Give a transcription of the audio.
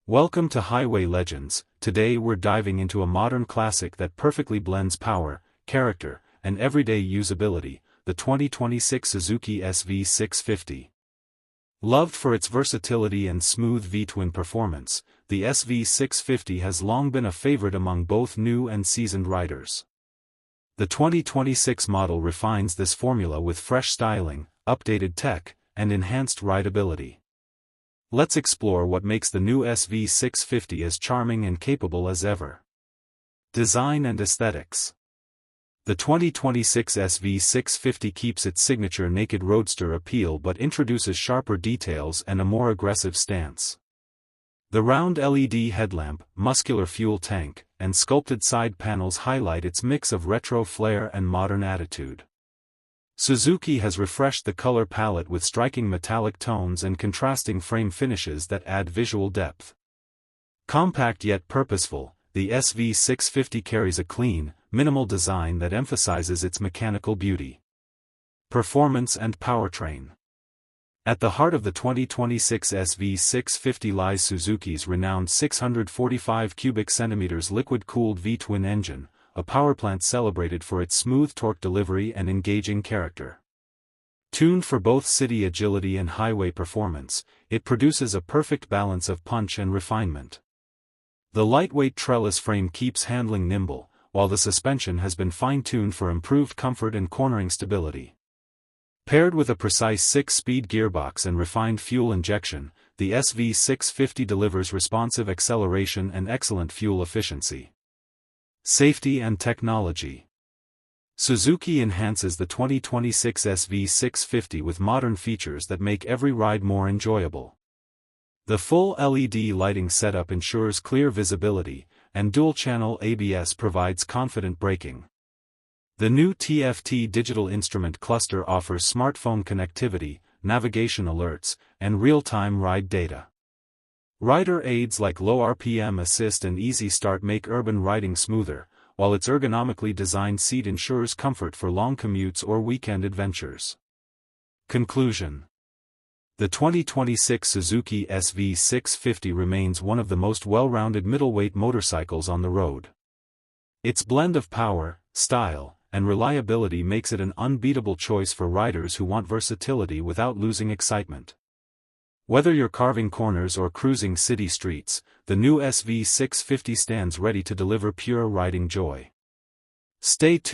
Welcome to Highway Legends. Today we're diving into a modern classic that perfectly blends power, character, and everyday usability, the 2026 Suzuki SV650. Loved for its versatility and smooth V-twin performance, the SV650 has long been a favorite among both new and seasoned riders. The 2026 model refines this formula with fresh styling, updated tech, and enhanced rideability. Let's explore what makes the new SV650 as charming and capable as ever. Design and aesthetics. The 2026 SV650 keeps its signature naked roadster appeal but introduces sharper details and a more aggressive stance. The round LED headlamp, muscular fuel tank, and sculpted side panels highlight its mix of retro flair and modern attitude. Suzuki has refreshed the color palette with striking metallic tones and contrasting frame finishes that add visual depth. Compact yet purposeful, the SV650 carries a clean, minimal design that emphasizes its mechanical beauty. Performance and powertrain. At the heart of the 2026 SV650 lies Suzuki's renowned 645 cubic centimeters liquid-cooled V-twin engine, a powerplant celebrated for its smooth torque delivery and engaging character. Tuned for both city agility and highway performance, it produces a perfect balance of punch and refinement. The lightweight trellis frame keeps handling nimble, while the suspension has been fine-tuned for improved comfort and cornering stability. Paired with a precise 6-speed gearbox and refined fuel injection, the SV650 delivers responsive acceleration and excellent fuel efficiency. Safety and technology. Suzuki enhances the 2026 SV650 with modern features that make every ride more enjoyable. The full LED lighting setup ensures clear visibility, and dual-channel ABS provides confident braking. The new TFT digital instrument cluster offers smartphone connectivity, navigation alerts, and real-time ride data. Rider aids like low RPM assist and easy start make urban riding smoother, while its ergonomically designed seat ensures comfort for long commutes or weekend adventures. Conclusion. The 2026 Suzuki SV650 remains one of the most well-rounded middleweight motorcycles on the road. Its blend of power, style, and reliability makes it an unbeatable choice for riders who want versatility without losing excitement. Whether you're carving corners or cruising city streets, the new SV650 stands ready to deliver pure riding joy. Stay tuned.